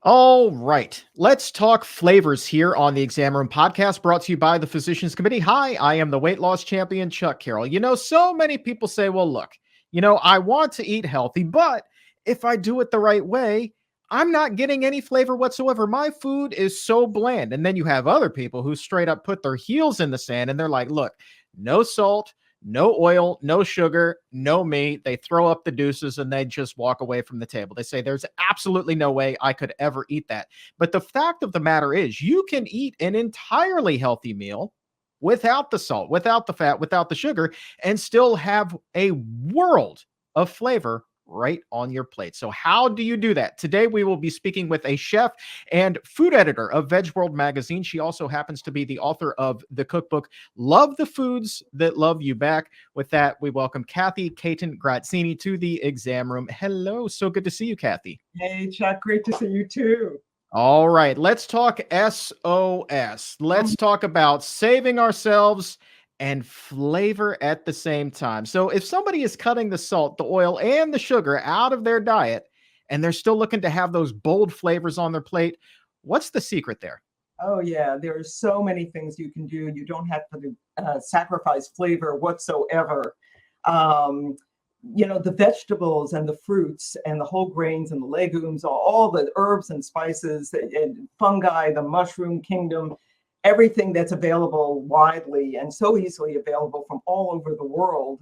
All right. Let's talk flavors here on the Exam Room podcast brought to you by the Physicians Committee. Hi, I am the weight loss champion, Chuck Carroll. So many people say, well, look, I want to eat healthy, but if I do it the right way, I'm not getting any flavor whatsoever. My food is so bland. And then you have other people who straight up put their heels in the sand and they're like, look, no salt, no oil, no sugar, no meat. They throw up the deuces and they just walk away from the table. They say, there's absolutely no way I could ever eat that. But the fact of the matter is, you can eat an entirely healthy meal without the salt, without the fat, without the sugar, and still have a world of flavor right on your plate. So, how do you do that? Today, we will be speaking with a chef and food editor of Veg World magazine. She also happens to be the author of the cookbook Love the Foods That Love You Back. With that, we welcome Kathy Caton Grazzini to the Exam Room. Hello, so good to see you, Kathy. Hey, Chuck, great to see you too. All right, let's talk SOS. Let's talk about saving ourselves and flavor at the same time. So, if somebody is cutting the salt, the oil, and the sugar out of their diet, and they're still looking to have those bold flavors on their plate, what's the secret there? Oh, yeah, there are so many things you can do. You don't have to sacrifice flavor whatsoever. Um, the vegetables and the fruits and the whole grains and the legumes, all the herbs and spices and fungi, the mushroom kingdom, everything that's available widely and so easily available from all over the world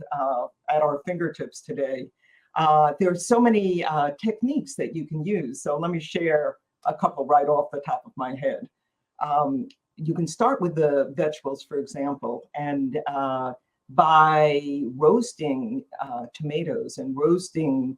at our fingertips today. There are so many techniques that you can use. So let me share a couple right off the top of my head. You can start with the vegetables, for example, and by roasting tomatoes and roasting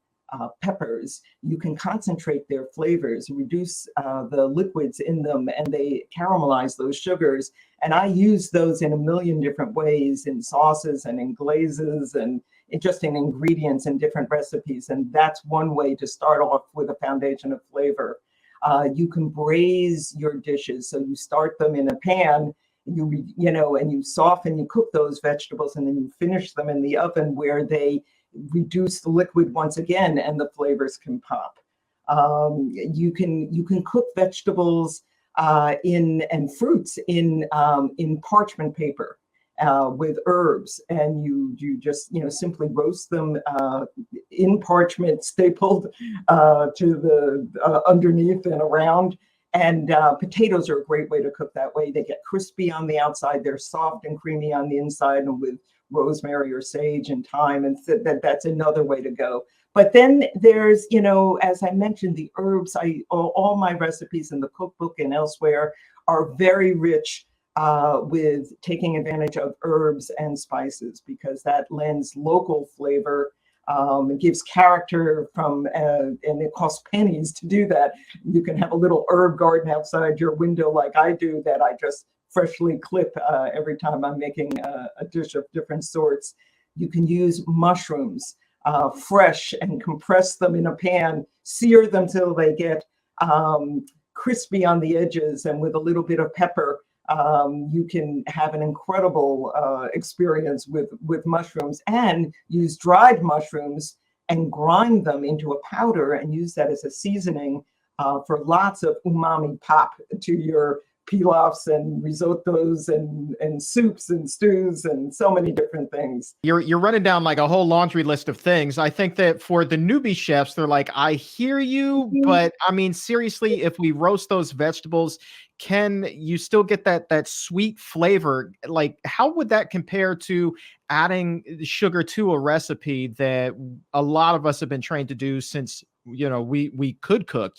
peppers, you can concentrate their flavors, reduce the liquids in them, and they caramelize those sugars. And I use those in a million different ways in sauces and in glazes and just in ingredients and different recipes. And that's one way to start off with a foundation of flavor. You can braise your dishes. So you start them in a pan, and you soften, you cook those vegetables, and then you finish them in the oven where they reduce the liquid once again, and the flavors can pop. You can cook vegetables and fruits in parchment paper with herbs, and you just simply roast them in parchment, stapled to the underneath and around. And potatoes are a great way to cook that way. They get crispy on the outside, they're soft and creamy on the inside, and with rosemary or sage and thyme, and that's another way to go. But then there's, as I mentioned, the herbs. All my recipes in the cookbook and elsewhere are very rich with taking advantage of herbs and spices, because that lends local flavor. It gives character and it costs pennies to do that. You can have a little herb garden outside your window like I do, that I just freshly clip every time I'm making a dish of different sorts. You can use mushrooms fresh and compress them in a pan, sear them till they get crispy on the edges, and with a little bit of pepper, you can have an incredible experience with mushrooms. And use dried mushrooms and grind them into a powder and use that as a seasoning for lots of umami pop to your pilafs and risottos and soups and stews and so many different things. You're running down like a whole laundry list of things. I think that for the newbie chefs, they're like, I hear you, but I mean, seriously, if we roast those vegetables, can you still get that sweet flavor? Like, how would that compare to adding sugar to a recipe that a lot of us have been trained to do since we could cook?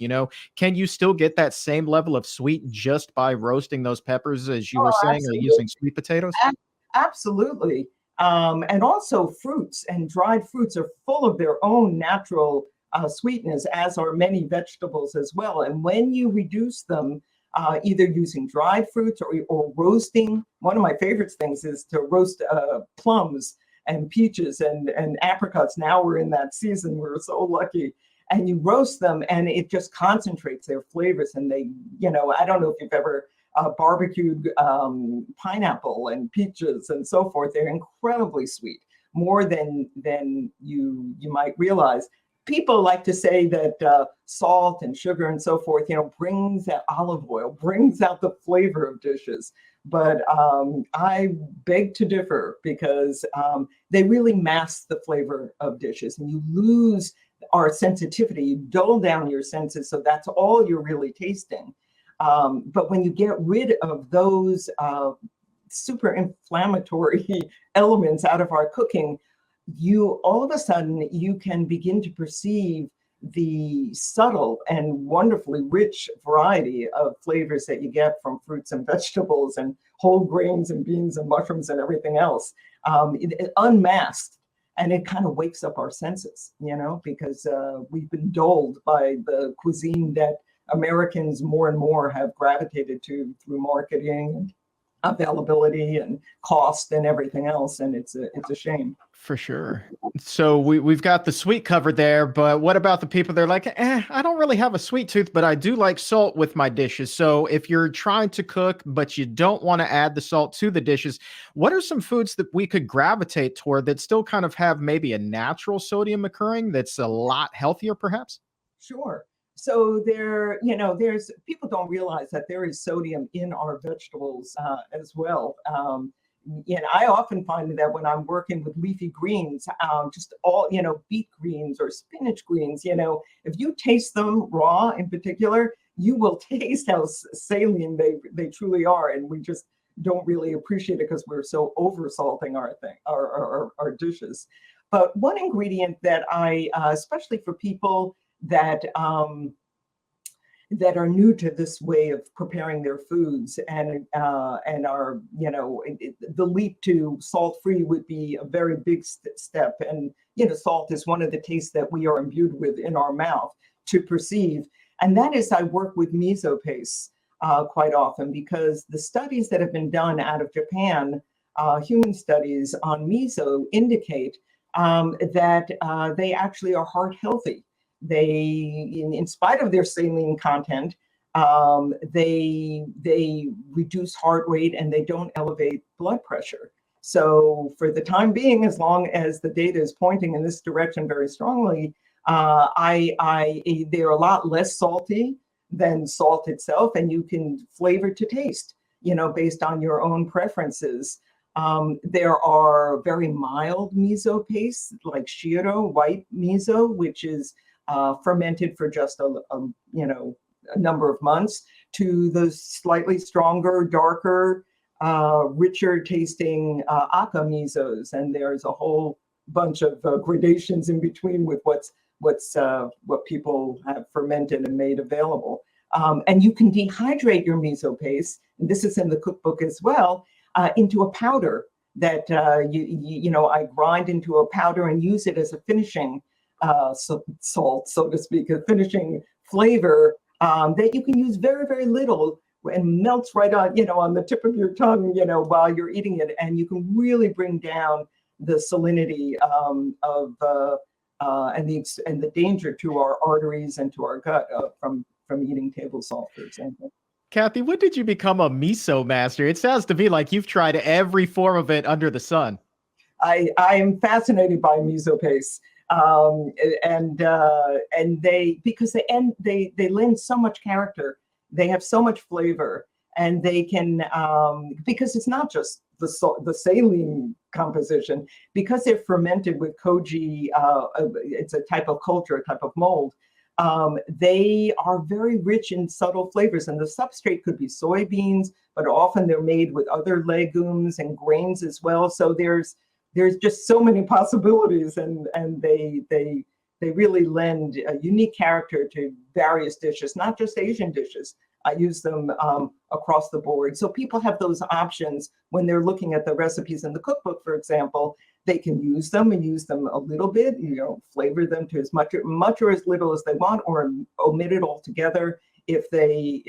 Can you still get that same level of sweet just by roasting those peppers, as you were saying, Absolutely. or using sweet potatoes? Absolutely. And also fruits and dried fruits are full of their own natural sweetness, as are many vegetables as well. And when you reduce them, either using dried fruits or roasting, one of my favorite things is to roast plums and peaches and apricots. Now we're in that season. We're so lucky. And you roast them, and it just concentrates their flavors. And they, I don't know if you've ever barbecued pineapple and peaches and so forth. They're incredibly sweet, more than you might realize. people like to say that salt and sugar and so forth, brings that olive oil, brings out the flavor of dishes. But I beg to differ because they really mask the flavor of dishes, and you lose our sensitivity, you dull down your senses, so that's all you're really tasting. But when you get rid of those super inflammatory elements out of our cooking, you all of a sudden you can begin to perceive the subtle and wonderfully rich variety of flavors that you get from fruits and vegetables and whole grains and beans and mushrooms and everything else, unmasked. And it kind of wakes up our senses, because we've been dulled by the cuisine that Americans more and more have gravitated to through marketing and availability and cost and everything else. And it's a shame. For sure. So we've got the sweet covered there, but what about the people that are like, I don't really have a sweet tooth, but I do like salt with my dishes. So if you're trying to cook, but you don't want to add the salt to the dishes, what are some foods that we could gravitate toward that still kind of have maybe a natural sodium occurring that's a lot healthier, perhaps? Sure. So there's people don't realize that there is sodium in our vegetables as well. I often find that when I'm working with leafy greens, just all, beet greens or spinach greens, if you taste them raw in particular, you will taste how saline they truly are. And we just don't really appreciate it because we're so over salting our dishes. But one ingredient that I, especially for people that are new to this way of preparing their foods and are, the leap to salt-free would be a very big step. And, salt is one of the tastes that we are imbued with in our mouth to perceive. And that is, I work with miso paste quite often, because the studies that have been done out of Japan, human studies on miso, indicate that they actually are heart healthy. They, in spite of their saline content, they reduce heart rate and they don't elevate blood pressure. So for the time being, as long as the data is pointing in this direction very strongly, they're a lot less salty than salt itself, and you can flavor to taste, based on your own preferences. There are very mild miso pastes like Shiro white miso, which is fermented for just a number of months, to the slightly stronger, darker, richer tasting Aka misos, and there's a whole bunch of gradations in between with what people have fermented and made available. And you can dehydrate your miso paste, and this is in the cookbook as well, into a powder that I grind into a powder and use it as a finishing salt, so to speak, a finishing flavor that you can use very, very little and melts right on the tip of your tongue, while you're eating it, and you can really bring down the salinity and the danger to our arteries and to our gut from eating table salt, for example. Kathy, when did you become a miso master? It sounds to me like you've tried every form of it under the sun. I am fascinated by miso paste. And they lend so much character, they have so much flavor, and they can because it's not just the saline composition, because they're fermented with koji. It's a type of culture, a type of mold. They are very rich in subtle flavors, and the substrate could be soybeans, but often they're made with other legumes and grains as well. So there's just so many possibilities, and they really lend a unique character to various dishes, not just Asian dishes. I use them across the board. So people have those options when they're looking at the recipes in the cookbook, for example. They can use them and use them a little bit, flavor them to as much or as little as they want, or omit it altogether if they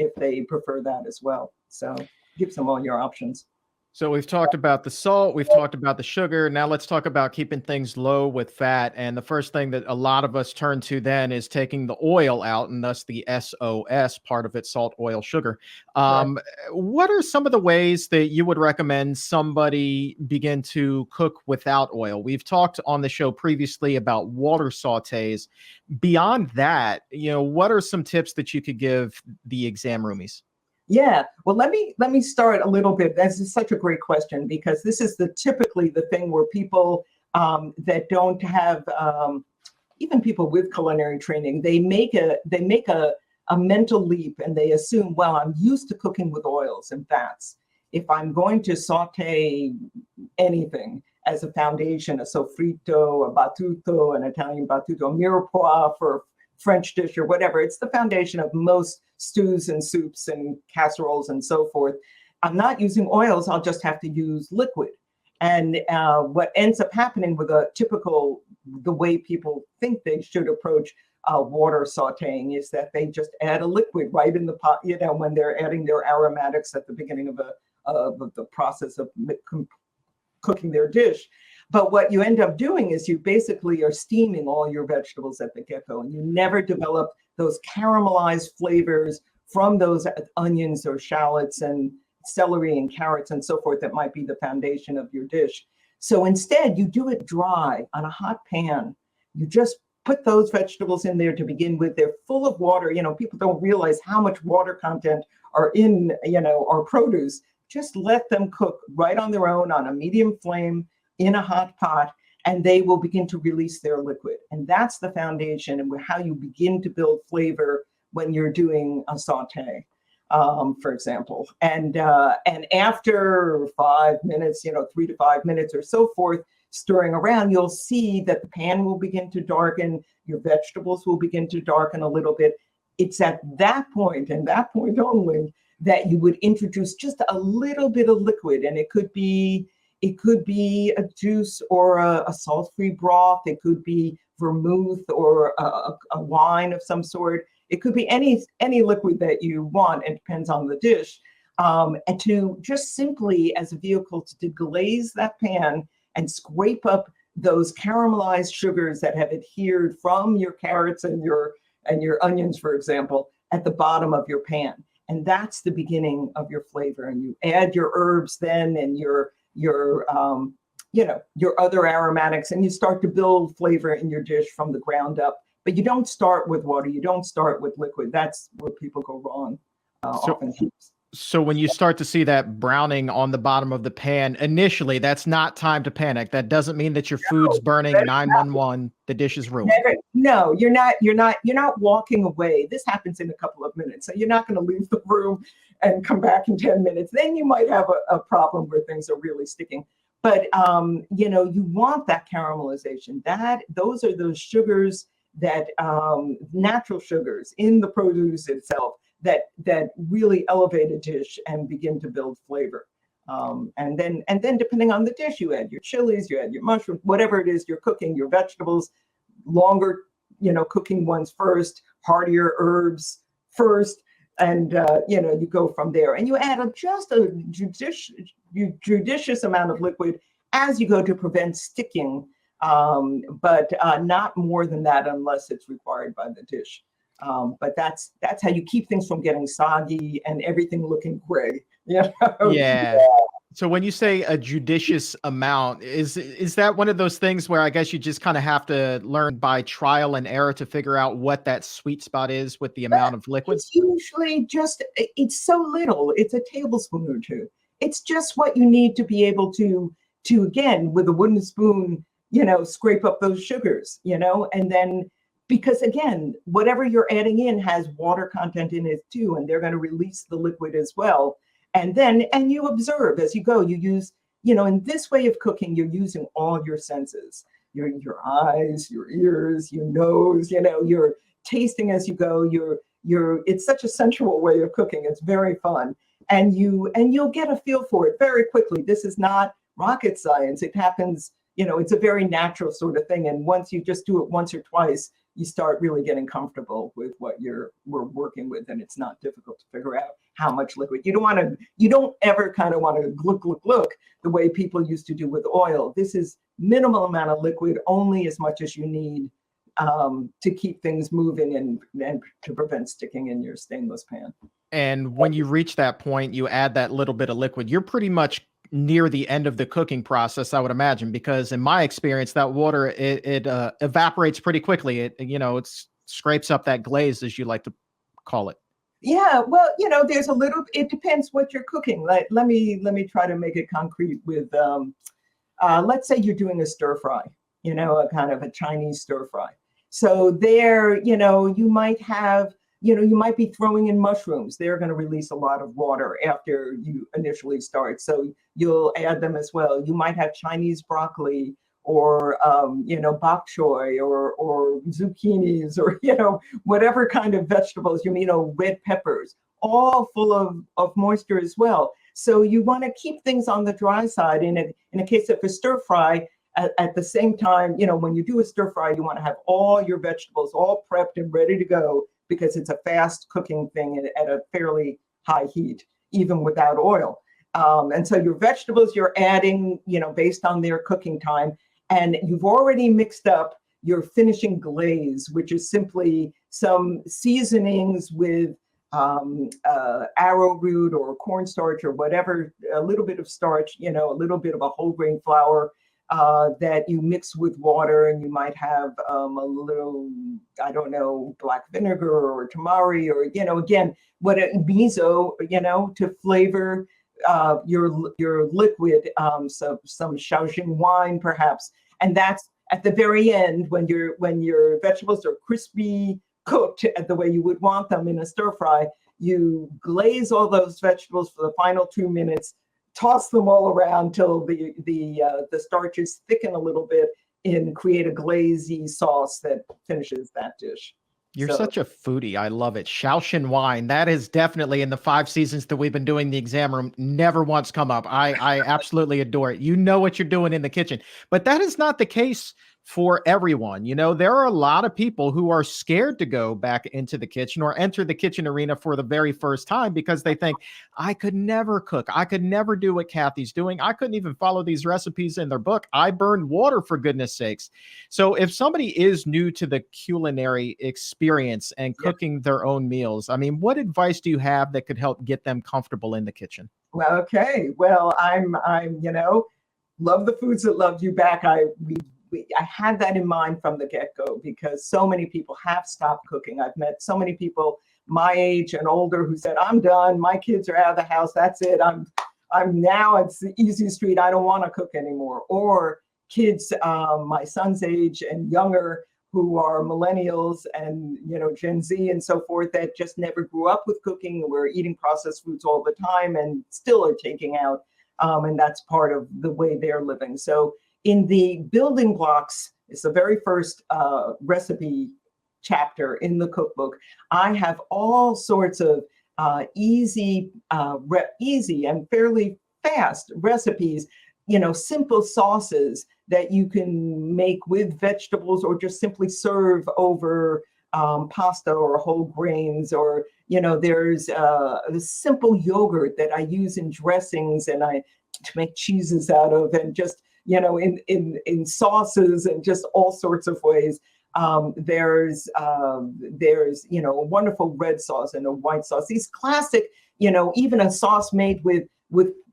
prefer that as well. So gives them all your options. So we've talked about the salt, we've talked about the sugar. Now let's talk about keeping things low with fat. And the first thing that a lot of us turn to then is taking the oil out, and thus the SOS part of it, salt, oil, sugar. Right. What are some of the ways that you would recommend somebody begin to cook without oil? We've talked on the show previously about water sautés. Beyond that, what are some tips that you could give the exam roomies? Yeah. Well, let me start a little bit. This is such a great question because this is the typically the thing where people that don't have even people with culinary training, they make a mental leap and they assume, well, I'm used to cooking with oils and fats. If I'm going to saute anything as a foundation, a sofrito, a battuto, an Italian battuto, a mirepoix for French dish or whatever. It's the foundation of most stews and soups and casseroles and so forth. I'm not using oils. I'll just have to use liquid. And what ends up happening with the way people think they should approach water sauteing is that they just add a liquid right in the pot, when they're adding their aromatics at the beginning of the process of cooking their dish. But what you end up doing is you basically are steaming all your vegetables at the get-go, and you never develop those caramelized flavors from those onions or shallots and celery and carrots and so forth that might be the foundation of your dish. So instead, you do it dry on a hot pan. You just put those vegetables in there to begin with. They're full of water. People don't realize how much water content are in, our produce. Just let them cook right on their own on a medium flame in a hot pot, and they will begin to release their liquid. And that's the foundation and how you begin to build flavor when you're doing a saute, for example. And after 5 minutes, 3 to 5 minutes or so forth, stirring around, you'll see that the pan will begin to darken, your vegetables will begin to darken a little bit. It's at that point, and that point only, that you would introduce just a little bit of liquid, and it could be a juice or a salt-free broth. It could be vermouth or a wine of some sort. It could be any liquid that you want. It depends on the dish. And to just simply as a vehicle to deglaze that pan and scrape up those caramelized sugars that have adhered from your carrots and your onions, for example, at the bottom of your pan. And that's the beginning of your flavor. And you add your herbs then and your other aromatics, and you start to build flavor in your dish from the ground up. But you don't start with water. You don't start with liquid. That's where people go wrong often. So when you start to see that browning on the bottom of the pan, initially, that's not time to panic. That doesn't mean that your food's burning. 911, the dish is ruined. No, you're not walking away. This happens in a couple of minutes. So you're not going to leave the room and come back in 10 minutes. Then you might have a problem where things are really sticking. But you want that caramelization. Those are those sugars that natural sugars in the produce itself that really elevate a dish and begin to build flavor. And then depending on the dish, you add your chilies, you add your mushrooms, whatever it is you're cooking, your vegetables, longer, cooking ones first, heartier herbs first, and you go from there. And you add just a judicious amount of liquid as you go to prevent sticking, but not more than that unless it's required by the dish. But that's how you keep things from getting soggy and everything looking gray. Yeah. So when you say a judicious amount, is that one of those things where I guess you just kind of have to learn by trial and error to figure out what that sweet spot is with the amount of liquid? It's usually it's so little. It's a tablespoon or two. It's just what you need to be able to again, with a wooden spoon, scrape up those sugars, and then, because again, whatever you're adding in has water content in it too, and they're going to release the liquid as well. And you observe as you go. You use, in this way of cooking, you're using all your senses, your eyes, your ears, your nose, you're tasting as you go. It's such a sensual way of cooking. It's very fun. And you'll get a feel for it very quickly. This is not rocket science. It happens, it's a very natural sort of thing. And once you just do it once or twice, you start really getting comfortable with what we're working with, and it's not difficult to figure out how much liquid. You don't ever kind of want to look the way people used to do with oil. This is minimal amount of liquid, only as much as you need to keep things moving and to prevent sticking in your stainless pan. And when you reach that point, you add that little bit of liquid. You're pretty much near the end of the cooking process, I would imagine, because in my experience, that water it evaporates pretty quickly. It scrapes up that glaze, as you like to call it. Yeah, well, there's a little. It depends what you're cooking. Like, let me try to make it concrete with. Let's say you're doing a stir fry. A kind of a Chinese stir fry. So there, you might have. You might be throwing in mushrooms. They're going to release a lot of water after you initially start. So you'll add them as well. You might have Chinese broccoli or, bok choy or zucchinis or, whatever kind of vegetables, red peppers, all full of moisture as well. So you want to keep things on the dry side. In a case of a stir fry, at the same time, when you do a stir fry, you want to have all your vegetables all prepped and ready to go, because it's a fast cooking thing at a fairly high heat, even without oil. And so your vegetables you're adding, based on their cooking time, and you've already mixed up your finishing glaze, which is simply some seasonings with arrowroot or cornstarch or whatever, a little bit of starch, a little bit of a whole grain flour, that you mix with water, and you might have a little, I don't know, black vinegar or tamari, or again, what a miso, to flavor your liquid, some Shaoxing wine perhaps, and that's at the very end when your vegetables are crispy cooked at the way you would want them in a stir fry. You glaze all those vegetables for the final 2 minutes. Toss them all around till the starches thicken a little bit and create a glazy sauce that finishes that dish. You're such a foodie. I love it. Shaoxing wine. That is definitely, in the 5 seasons that we've been doing the exam room, never once come up. I absolutely adore it. You know what you're doing in the kitchen. But that is not the case for everyone. There are a lot of people who are scared to go back into the kitchen or enter the kitchen arena for the very first time, because they think, I could never cook. I could never do what Kathy's doing. I couldn't even follow these recipes in their book. I burned water, for goodness sakes. So if somebody is new to the culinary experience and cooking their own meals, I mean, what advice do you have that could help get them comfortable in the kitchen? Okay. Well, I'm love the foods that love you back. I had that in mind from the get-go, because so many people have stopped cooking. I've met so many people my age and older who said, I'm done. My kids are out of the house. That's it. I'm now, it's the easy street. I don't want to cook anymore. Or kids, my son's age and younger, who are millennials and, Gen Z and so forth, that just never grew up with cooking, were eating processed foods all the time and still are taking out. And that's part of the way they're living. So in the building blocks, it's the very first recipe chapter in the cookbook. I have all sorts of easy and fairly fast recipes, simple sauces that you can make with vegetables, or just simply serve over pasta or whole grains, or there's the simple yogurt that I use in dressings and to make cheeses out of, and just in sauces and just all sorts of ways. There's a wonderful red sauce and a white sauce. These classic, even a sauce made with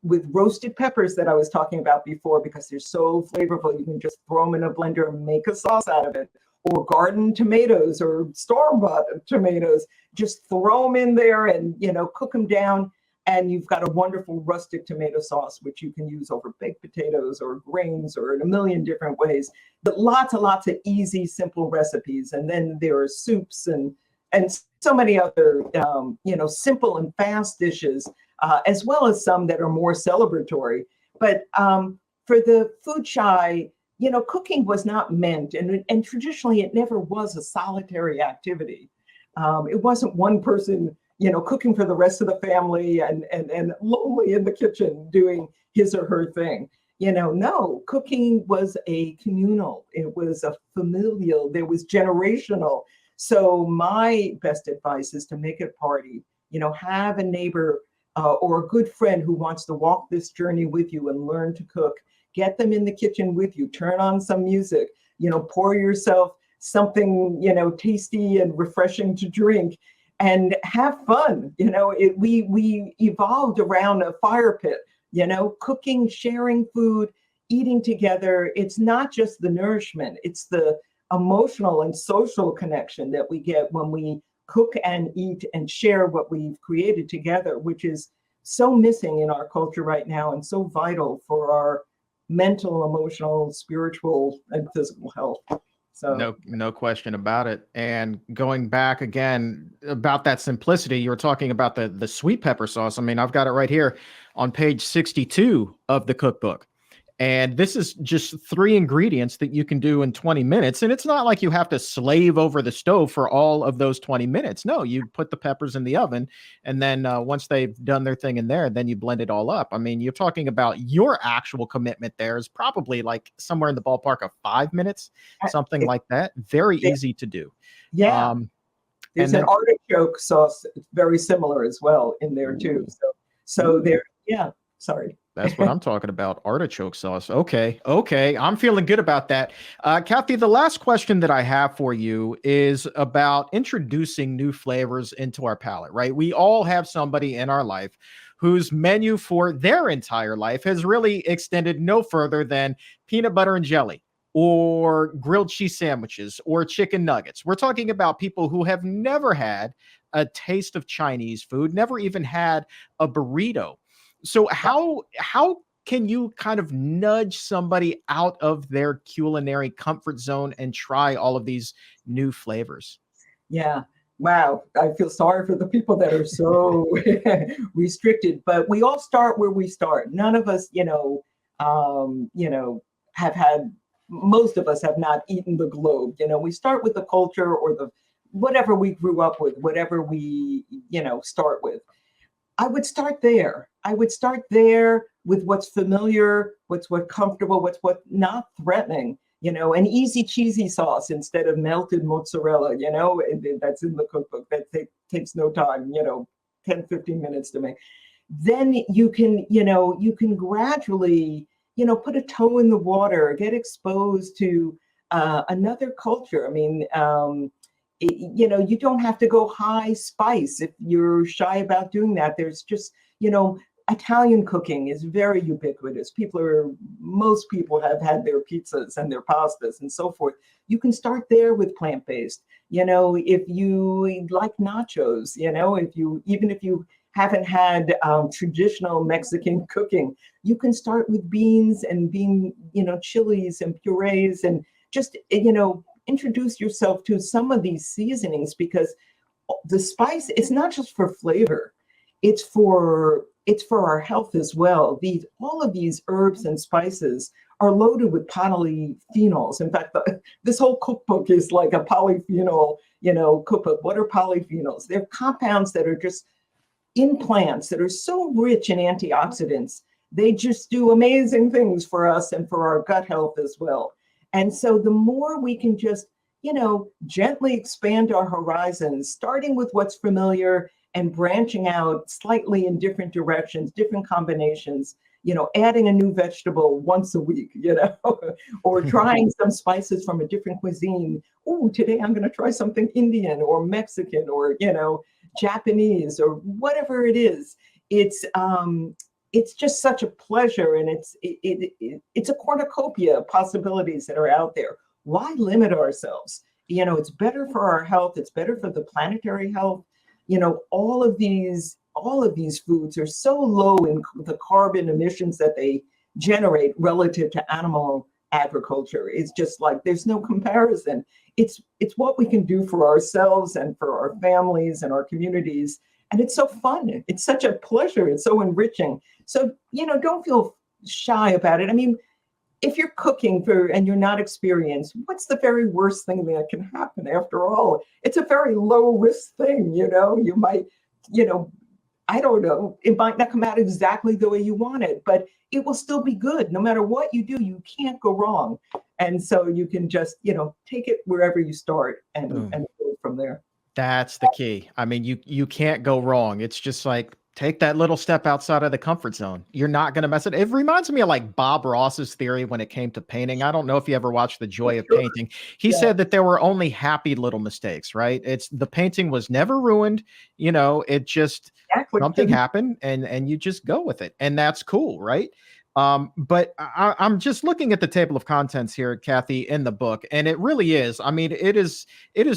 roasted peppers that I was talking about before, because they're so flavorful. You can just throw them in a blender and make a sauce out of it. Or garden tomatoes or store-bought tomatoes, just throw them in there and cook them down. And you've got a wonderful rustic tomato sauce, which you can use over baked potatoes or grains or in a million different ways. But lots and lots of easy, simple recipes. And then there are soups and so many other, simple and fast dishes, as well as some that are more celebratory. But for the food shy, cooking was not meant, and traditionally it never was a solitary activity. It wasn't one person cooking for the rest of the family and lonely in the kitchen doing his or her thing. No, cooking was a communal, it was a familial, there was generational. So my best advice is to make it party. Have a neighbor or a good friend who wants to walk this journey with you and learn to cook. Get them in the kitchen with you, turn on some music, pour yourself something, tasty and refreshing to drink and have fun. We evolved around a fire pit, cooking, sharing food, eating together. It's not just the nourishment, it's the emotional and social connection that we get when we cook and eat and share what we've created together, which is so missing in our culture right now and so vital for our mental, emotional, spiritual, and physical health. So No question about it. And going back again about that simplicity, you were talking about the sweet pepper sauce. I mean, I've got it right here on page 62 of the cookbook. And this is just 3 ingredients that you can do in 20 minutes. And it's not like you have to slave over the stove for all of those 20 minutes. No, you put the peppers in the oven. And then once they've done their thing in there, then you blend it all up. I mean, you're talking about your actual commitment there is probably like somewhere in the ballpark of 5 minutes, something like that. Very easy to do. Yeah. There's an artichoke sauce. It's very similar as well in there too. So there, yeah, sorry. That's what I'm talking about. Artichoke sauce. Okay. I'm feeling good about that. Kathy, the last question that I have for you is about introducing new flavors into our palate, right? We all have somebody in our life whose menu for their entire life has really extended no further than peanut butter and jelly or grilled cheese sandwiches or chicken nuggets. We're talking about people who have never had a taste of Chinese food, never even had a burrito. So how can you kind of nudge somebody out of their culinary comfort zone and try all of these new flavors? Yeah. Wow. I feel sorry for the people that are so restricted, but we all start where we start. None of us, have had, most of us have not eaten the globe. We start with the culture or the whatever we grew up with, whatever we, start with. I would start there. With what's familiar, what's comfortable, what's not threatening, an easy cheesy sauce instead of melted mozzarella, that's in the cookbook. That takes no time, 10, 15 minutes to make. Then you can gradually, put a toe in the water, get exposed to another culture. I mean, you don't have to go high spice if you're shy about doing that. There's just, Italian cooking is very ubiquitous. Most people have had their pizzas and their pastas and so forth. You can start there with plant-based. If you like nachos, even if you haven't had traditional Mexican cooking, you can start with beans and chilies and purees and just, introduce yourself to some of these seasonings, because the spice, it's not just for flavor, it's for our health as well. All of these herbs and spices are loaded with polyphenols. In fact, this whole cookbook is like a polyphenol, cookbook. What are polyphenols? They're compounds that are just in plants that are so rich in antioxidants. They just do amazing things for us and for our gut health as well. And so the more we can just, gently expand our horizons, starting with what's familiar and branching out slightly in different directions, different combinations, adding a new vegetable once a week, or trying some spices from a different cuisine. Oh, today I'm going to try something Indian or Mexican or, Japanese or whatever it is. It's just such a pleasure, and it's a cornucopia of possibilities that are out there. Why limit ourselves? It's better for our health. It's better for the planetary health. All of these foods are so low in the carbon emissions that they generate relative to animal agriculture. It's just like there's no comparison. It's what we can do for ourselves and for our families and our communities. And it's so fun. It's such a pleasure. It's so enriching. So, don't feel shy about it. I mean, if you're cooking and you're not experienced, what's the very worst thing that can happen? After all, it's a very low risk thing. You might, I don't know, it might not come out exactly the way you want it, but it will still be good. No matter what you do, you can't go wrong. And so you can just, take it wherever you start and go from there. That's the key. I mean, you can't go wrong. It's just like take that little step outside of the comfort zone. You're not going to mess it. It reminds me of like Bob Ross's theory when it came to painting. I don't know if you ever watched The Joy of Sure. Painting. He Yeah, said that there were only happy little mistakes, right? It's the painting was never ruined. It just exactly. something happened and you just go with it. And that's cool, right? But I'm just looking at the table of contents here, Kathy, in the book, and it really is. I mean, it is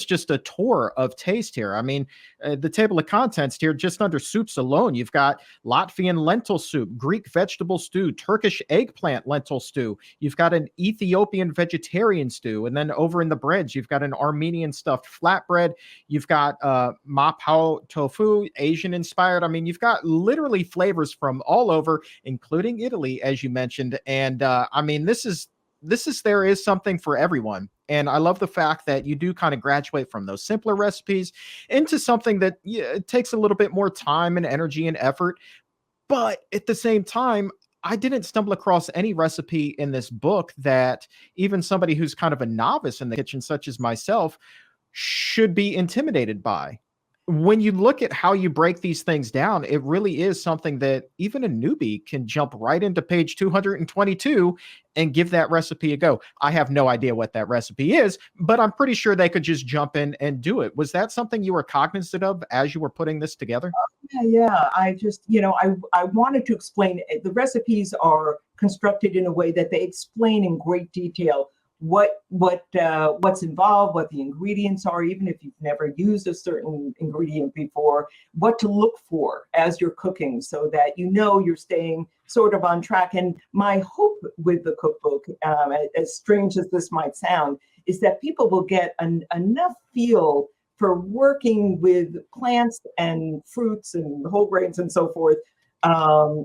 just a tour of taste here. I mean, the table of contents here, just under soups alone, you've got Latvian lentil soup, Greek vegetable stew, Turkish eggplant lentil stew. You've got an Ethiopian vegetarian stew, and then over in the breads, you've got an Armenian stuffed flatbread. You've got mapao tofu, Asian inspired. I mean, you've got literally flavors from all over, including Italy, as you mentioned. And I mean, this is there is something for everyone. And I love the fact that you do kind of graduate from those simpler recipes into something that it takes a little bit more time and energy and effort. But at the same time, I didn't stumble across any recipe in this book that even somebody who's kind of a novice in the kitchen, such as myself, should be intimidated by. When you look at how you break these things down, it really is something that even a newbie can jump right into page 222 and give that recipe a go. I have no idea what that recipe is, but I'm pretty sure they could just jump in and do it. Was that something you were cognizant of as you were putting this together? Yeah, yeah. I just, I wanted to explain the recipes are constructed in a way that they explain in great detail what's involved, what the ingredients are, even if you've never used a certain ingredient before, what to look for as you're cooking so that you're staying sort of on track. And my hope with the cookbook, as strange as this might sound, is that people will get enough feel for working with plants and fruits and whole grains and so forth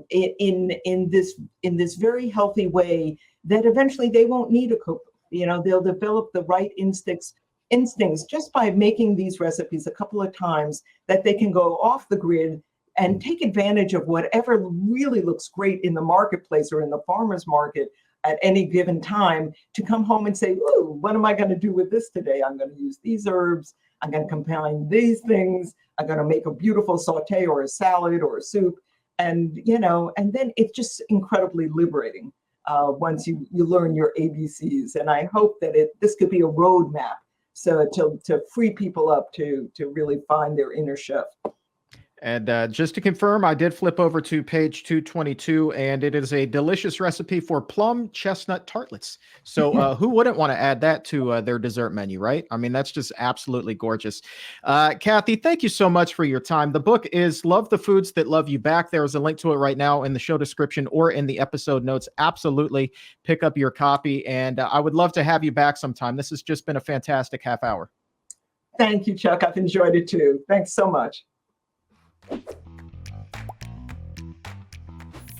in this very healthy way that eventually they won't need a cookbook. They'll develop the right instincts just by making these recipes a couple of times, that they can go off the grid and take advantage of whatever really looks great in the marketplace or in the farmer's market at any given time, to come home and say, "Ooh, what am I going to do with this today? I'm going to use these herbs. I'm going to combine these things. I'm going to make a beautiful saute or a salad or a soup." And then it's just incredibly liberating once you learn your ABCs. And I hope that this could be a roadmap so to free people up to really find their inner chef. And just to confirm, I did flip over to page 222, and it is a delicious recipe for plum chestnut tartlets. So who wouldn't want to add that to their dessert menu, right? I mean, that's just absolutely gorgeous. Kathy, thank you so much for your time. The book is Love the Foods That Love You Back. There is a link to it right now in the show description or in the episode notes. Absolutely pick up your copy, and I would love to have you back sometime. This has just been a fantastic half hour. Thank you, Chuck. I've enjoyed it too. Thanks so much.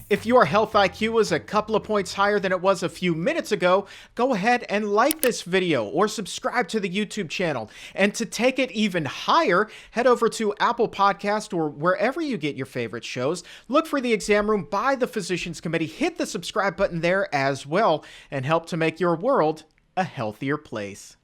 If your health IQ is a couple of points higher than it was a few minutes ago, go ahead and like this video or subscribe to the YouTube channel. And to take it even higher, head over to Apple Podcast or wherever you get your favorite shows. Look for The Exam Room by the Physicians Committee. Hit the subscribe button there as well and help to make your world a healthier place.